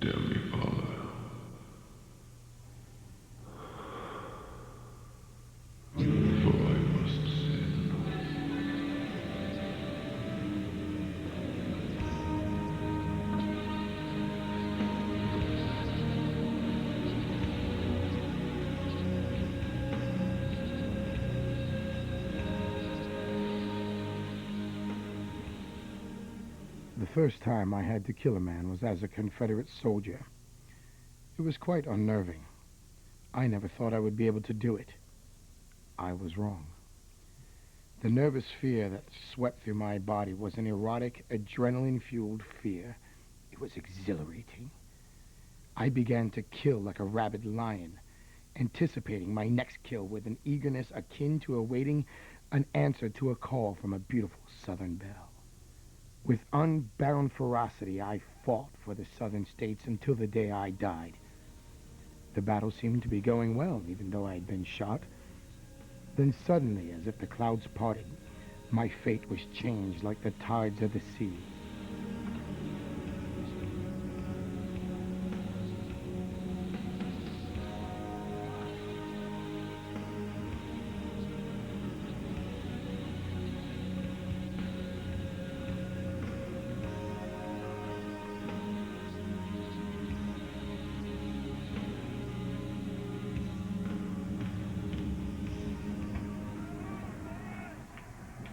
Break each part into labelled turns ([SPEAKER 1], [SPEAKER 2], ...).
[SPEAKER 1] Damn me, Father. For I must sin.
[SPEAKER 2] The first time I had to kill a man was as a Confederate soldier. It was quite unnerving. I never thought I would be able to do it. I was wrong. The nervous fear that swept through my body was an erotic, adrenaline-fueled fear. It was exhilarating. I began to kill like a rabid lion, anticipating my next kill with an eagerness akin to awaiting an answer to a call from a beautiful southern belle. With unbound ferocity, I fought for the southern states until the day I died. The battle seemed to be going well, even though I had been shot. Then suddenly, as if the clouds parted, my fate was changed like the tides of the sea.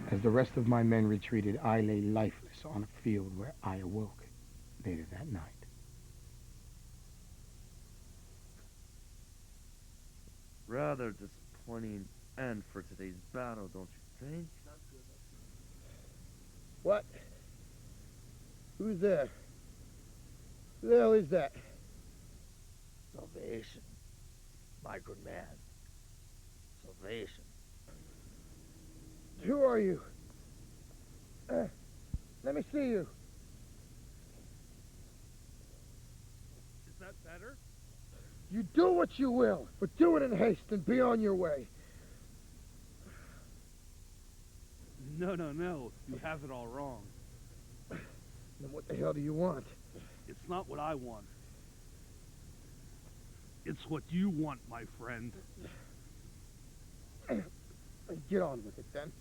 [SPEAKER 2] As the rest of my men retreated, I lay lifeless on a field where I awoke later that night.
[SPEAKER 3] Rather disappointing end for today's battle, don't you think?
[SPEAKER 4] What? Who's there? Who the hell is that?
[SPEAKER 3] Salvation. Migrant man. Salvation.
[SPEAKER 4] Who are you? Let me see you.
[SPEAKER 5] Is that better?
[SPEAKER 4] You do what you will, but do it in haste and be on your way.
[SPEAKER 5] No, no, no. You have it all wrong.
[SPEAKER 4] Then what the hell do you want?
[SPEAKER 5] It's not what I want. It's what you want, my friend.
[SPEAKER 4] Get on with it, then.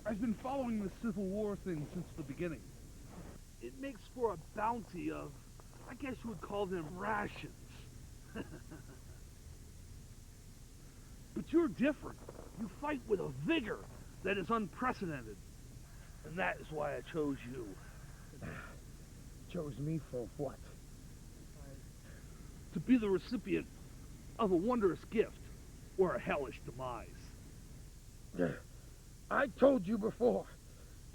[SPEAKER 5] I've been following the Civil War thing since the beginning. It makes for a bounty of, I guess you would call them rations. But you're different. You fight with a vigor that is unprecedented. And that is why I chose you.
[SPEAKER 4] Chose me for what?
[SPEAKER 5] To be the recipient of a wondrous gift or a hellish demise.
[SPEAKER 4] I told you before.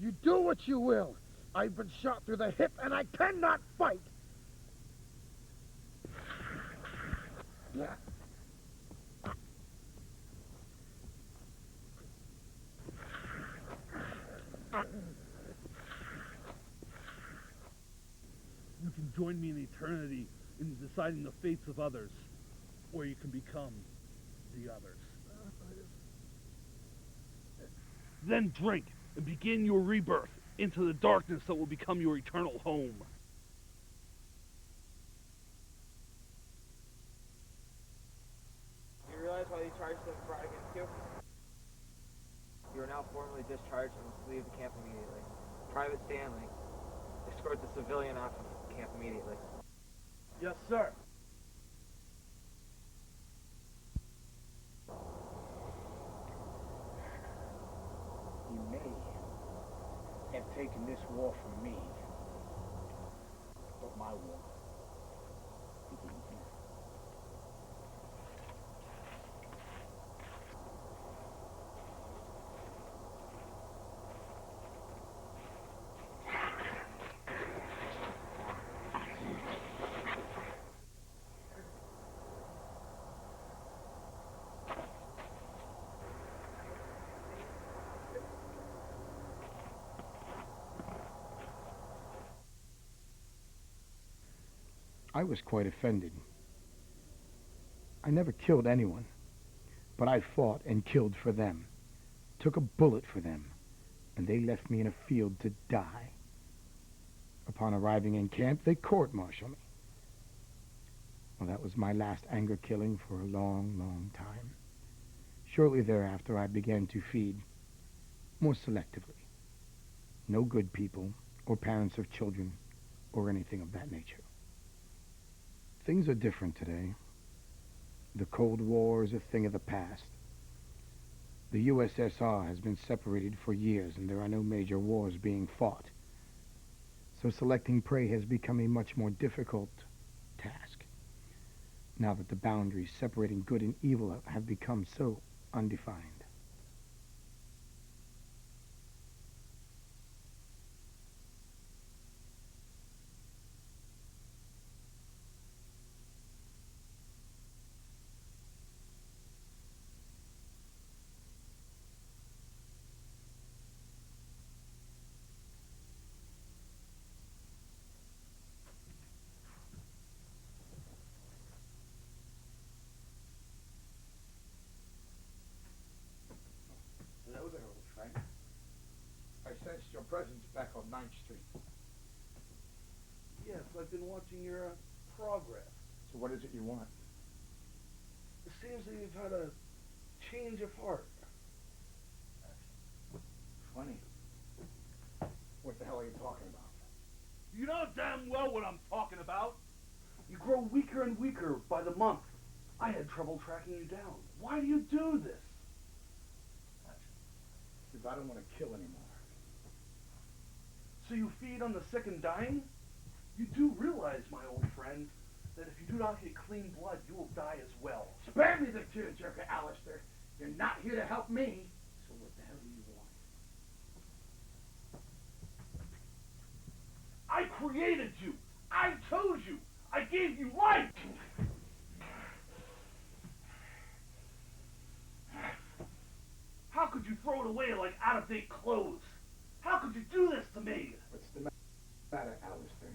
[SPEAKER 4] You do what you will. I've been shot through the hip and I cannot fight.
[SPEAKER 5] You can join me in eternity in deciding the fates of others, or you can become the others. Then drink and begin your rebirth into the darkness that will become your eternal home.
[SPEAKER 6] Do you realize why they charged them brought against you? You are now formally discharged and must leave the camp immediately. Private Stanley, escort the civilian off of camp immediately.
[SPEAKER 3] Yes, sir.
[SPEAKER 7] You may have taken this war from me, but my war begins here.
[SPEAKER 2] I was quite offended. I never killed anyone, but I fought and killed for them, took a bullet for them, and they left me in a field to die. Upon arriving in camp, they court-martialed me. Well, that was my last anger killing for a long, long time. Shortly thereafter, I began to feed more selectively. No good people, or parents of children, or anything of that nature. Things are different today. The Cold War is a thing of the past. The USSR has been separated for years, and there are no major wars being fought. So selecting prey has become a much more difficult task, now that the boundaries separating good and evil have become so undefined.
[SPEAKER 4] Hello there, old friend. I sensed your presence back on 9th Street.
[SPEAKER 5] Yes, I've been watching your progress.
[SPEAKER 4] So what is it you want?
[SPEAKER 5] It seems that you've had a change of heart.
[SPEAKER 4] Funny. What the hell are you talking about?
[SPEAKER 5] You know damn well what I'm talking about. You grow weaker and weaker by the month. I had trouble tracking you down. Why do you do this?
[SPEAKER 4] Because I don't want to kill anymore.
[SPEAKER 5] So you feed on the sick and dying? You do realize, my old friend, that if you do not get clean blood, you will die as well.
[SPEAKER 4] Spare me the tearjerker, Alistair. You're not here to help me. So what the hell do you want?
[SPEAKER 5] I created you. I chose you. I gave you life. How could you throw it away like out-of-date clothes? How could you do this to me?
[SPEAKER 4] What's the matter, Alistair?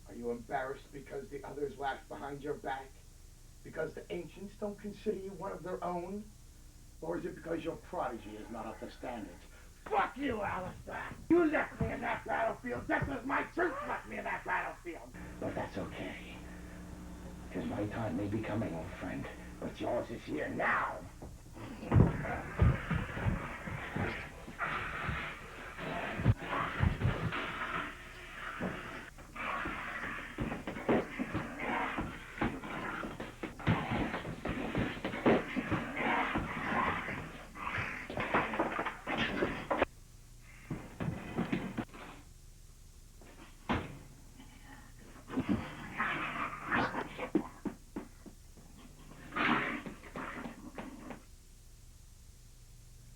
[SPEAKER 4] Are you embarrassed because the others laughed behind your back? Because the ancients don't consider you one of their own? Or is it because your prodigy is not up to standards? Fuck you, Alistair! You left me in that battlefield just as my troops left me in that battlefield! But that's okay. Because my time may be coming, old friend. But yours is here now!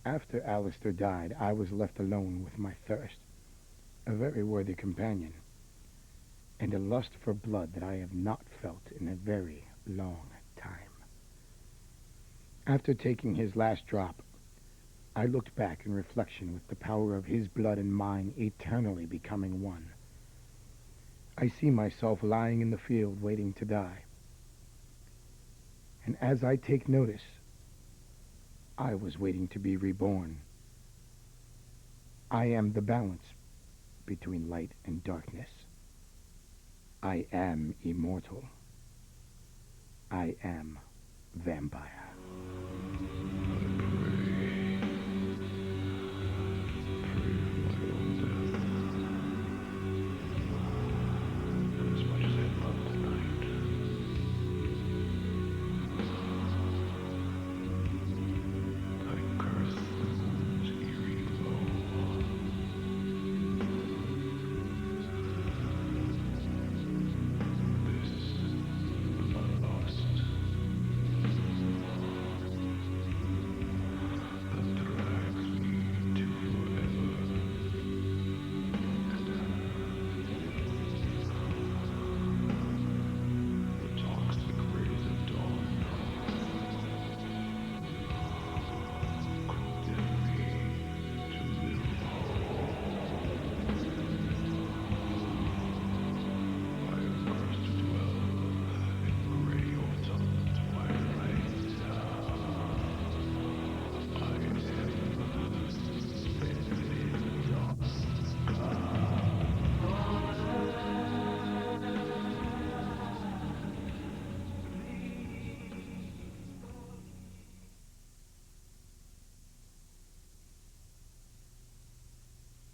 [SPEAKER 2] After Alistair died, I was left alone with my thirst, a very worthy companion, and a lust for blood that I have not felt in a very long time. After taking his last drop, I looked back in reflection with the power of his blood and mine eternally becoming one. I see myself lying in the field waiting to die. And as I take notice, I was waiting to be reborn. I am the balance between light and darkness. I am immortal. I am vampire.